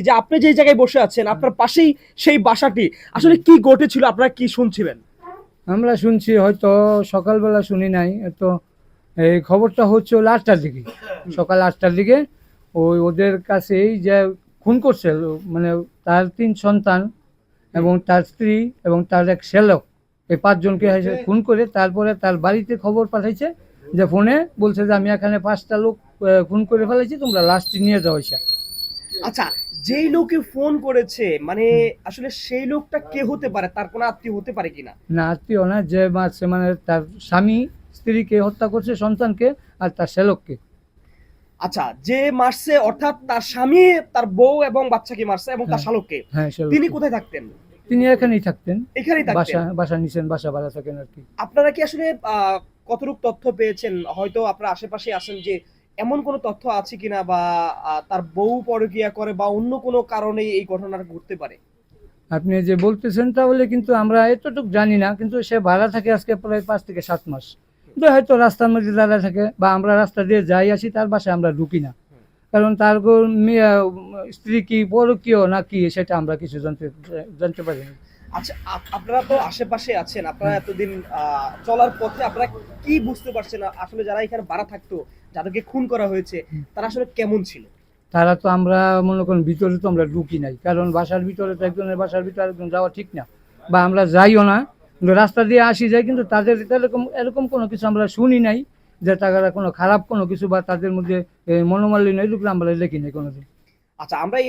যে আপনি যে জায়গায় বসে আছেন আপনার পাশেই সেই বাসাটি, আসলে কি ঘটেছিল, আপনারা কি শুনছিলেন? আমরা শুনছি, হয়তো সকালবেলা শুনি নাই, তো এই খবরটা হচ্ছে হলো 8টার দিকে, সকাল 8টার দিকে। ওদের কাছেই যে খুন করছে, মানে তার 3 সন্তান এবং তার স্ত্রী এবং তার এক শ্যালক, এই 5জনকে খুন করে তারপরে তার বাড়িতে খবর পাঠাইছে, যে ফোনে বলছে যে আমি এখানে 5টা লোক খুন করে ফেলেছি, তোমরা লাশটি নিয়ে যাও এসে। আচ্ছা, যেই লোকে ফোন করেছে মানে আসলে সেই লোকটা কে হতে পারে, তার কোনো আত্মীয় হতে পারে কিনা? না, আত্মীয় না, যে মারছে মানে তার স্বামী স্ত্রীকে হত্যা করছে, সন্তানকে আর তার শ্যালককে। আচ্ছা, যে মারছে অর্থাৎ তার স্বামী, তার বউ এবং বাচ্চাকে মারছে এবং তার হ্যাঁ, শালককে। হ্যাঁ, তিনি শ্যালককে। কোথায় থাকতেন? তিনি এখানেই থাকতেন, এখানেই থাকতেন। বাসা বাসা নিছেন, বাসা ভাড়া থাকেন আর কি। আপনারা কি আসলে কতটুকু তথ্য পেয়েছেন, হয়তো আপনারা আশেপাশে আছেন, যে এমন কোনো তথ্য আছে কিনা বা তার বউ পরকীয়া করে বা অন্য কোনো কারণে এই ঘটনাটা ঘটতে পারে? আপনি যে বলতেছেন তাহলে কিন্তু আমরা এতটুকু জানি না, কিন্তু সে ভাড়া থাকে আজকে প্রায় 5 থেকে 7 মাস। কিন্তু হয়তো রাস্তার মধ্যে দাঁড়ায় থাকে, বা আমরা রাস্তা দিয়ে যাই আসি, তার বাসায় আমরা ঢুকি না। কারণ তার মেয়ে স্ত্রী কি পরকীয় না কি সেটা আমরা কিছু জানতে জানতে পারি না। আচ্ছা, আপনারা তো আশেপাশে আছেন, আপনারা হ্যাঁ, এতদিন চলার পথে আপনারা কি বুঝতে পারছেন আসলে যারা এখানে ভাড়া থাকতো, যাদেরকে খুন করা হয়েছে, তারা আসলে কেমন ছিল? তারা তো, আমরা মনে করেন ভিতরে তো আমরা ঢুকি নাই, কারণ বাসার ভিতরে তো একজনের বাসার ভিতরে একজন যাওয়া ঠিক না, বা আমরা যাইও না। কিন্তু রাস্তা দিয়ে আসি যাই, কিন্তু তাদের এরকম এরকম কোনো কিছু আমরা শুনি নাই, যে তারা কোনো খারাপ কোনো কিছু বা তাদের মধ্যে মনোমালিন্য এগুলো আমরা দেখি নাই কোনোদিন। আচ্ছা, আমরা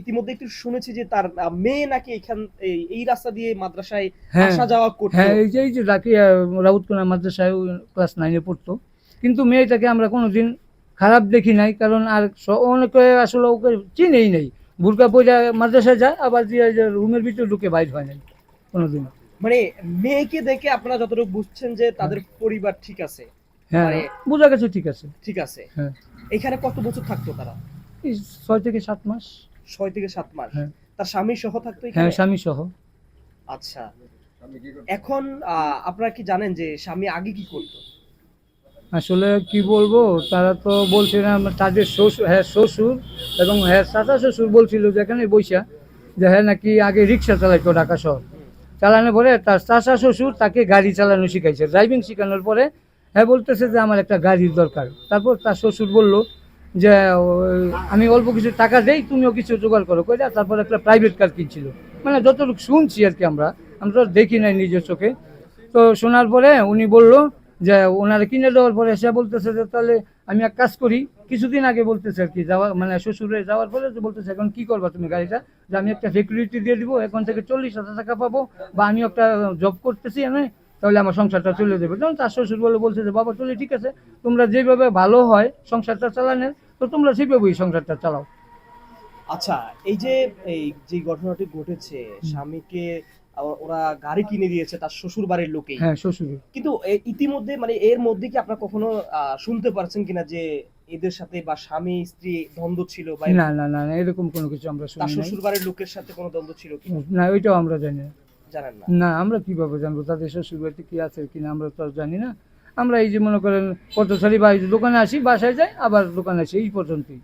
ইতিমধ্যে একটু শুনেছি যে তার মেয়ে নাকি এই রাস্তা দিয়ে মাদ্রাসায় হ্যাঁ, আসা যাওয়া করতো। হ্যাঁ, এই যে যাকে রাউতকুনা মাদ্রাসায় ক্লাস 9-এ পড়তো, কিন্তু মেয়েটাকে আমরা কোনোদিন খারাপ দেখি নাই, কারণ আর অনেকে আসলে ওকে চিনেই নেই। বুরকা পইরা মাদ্রাসায় যায়, আবার দিয়ে যে রুমের ভিতরে ঢুকে বাইর হয় নাই কোনোদিন। মানে মেয়েকে দেখে আপনারা যতটুকু বুঝছেন যে হ্যাঁ, তাদের পরিবার ঠিক আছে, হ্যাঁ, মানে বোঝা গেছে, ঠিক আছে। ঠিক আছে। হ্যাঁ, এখানে কত বছর থাকতো তারা? এই 6 থেকে 7 মাস। 6 থেকে 7 মাস। হ্যাঁ, তার স্বামী সহ থাকতো হ্যাঁ, এখানে? স্বামী সহ। আচ্ছা, এখন আপনারা কি জানেন যে স্বামী আগে কি করতো? আসলে কি বলবো, তারা তো বলছিলাম তাদের শ্বশুর, হ্যাঁ শ্বশুর এবং হ্যাঁ চাচা শ্বশুর বলছিল যে এখানে বৈশা, যে হ্যাঁ নাকি আগে রিক্সা চালাইতো ঢাকা শহর। চালানোর পরে তার চাচা শ্বশুর তাকে গাড়ি চালানো শিখাইছে, ড্রাইভিং শেখানোর পরে হ্যাঁ বলতেছে যে আমার একটা গাড়ির দরকার। তারপর তার শ্বশুর বলল যে আমি অল্প কিছু টাকা দেই, তুমিও কিছু জোগাড় করো করে। তারপর একটা প্রাইভেট কার কিনছিল, মানে যতটুকু শুনছি আর কি, আমরা আমরা তো দেখি নাই নিজের চোখে। তো শোনার পরে উনি বলল যে ওনারা কিনে দেওয়ার পরে সে বলতেছে যে তাহলে আমি এক কাজ করি, কিছুদিন আগে বলতেছে আর কি, যাওয়া মানে শ্বশুরে যাওয়ার পরে যে বলতেছে এখন কি করবা তুমি গাড়িটা, যে আমি একটা সিকিউরিটি দিয়ে দিব, এখন থেকে 40,000 টাকা পাবো, বা আমি একটা জব করতেছি আমি, তাহলে আমার সংসারটা চলে যাবে। তখন তার শ্বশুর বলছে যে বাবা চলে, ঠিক আছে, তোমরা যেভাবে ভালো হয় সংসারটা চালানোর, তো তোমরা সেভাবেই সংসারটা চালাও। আচ্ছা, এই যে এই যে ঘটনাটি ঘটেছে, স্বামীকে ওরা গাড়ি কিনে দিয়েছে তার শ্বশুর বাড়ির লোকেই। হ্যাঁ, শ্বশুর। কিন্তু ইতিমধ্যে মানে এর মধ্যে কি আপনারা কখনো শুনতে পারছেন কিনা যে এদের সাথে বা স্বামী স্ত্রী দ্বন্দ্ব ছিল বা না, এরকম না, না, না, এরকম কোনো কিছু আমরা তার শুনি নাই। শ্বশুর বাড়ির লোকের সাথে কোনো দ্বন্দ্ব ছিল কিনা? না, ওইটাও আমরা জানি না। জানেন না? না, আমরা কিভাবে জানবো তাদের শ্বশুরবাড়িতে কি আছে কিনা, আমরা তো আর জানি না। আমরা এই যে মনে করেন পথচারী বা এই যে দোকানে আসি, বাসায় যাই, আবার দোকানে আসি, এই পর্যন্তই।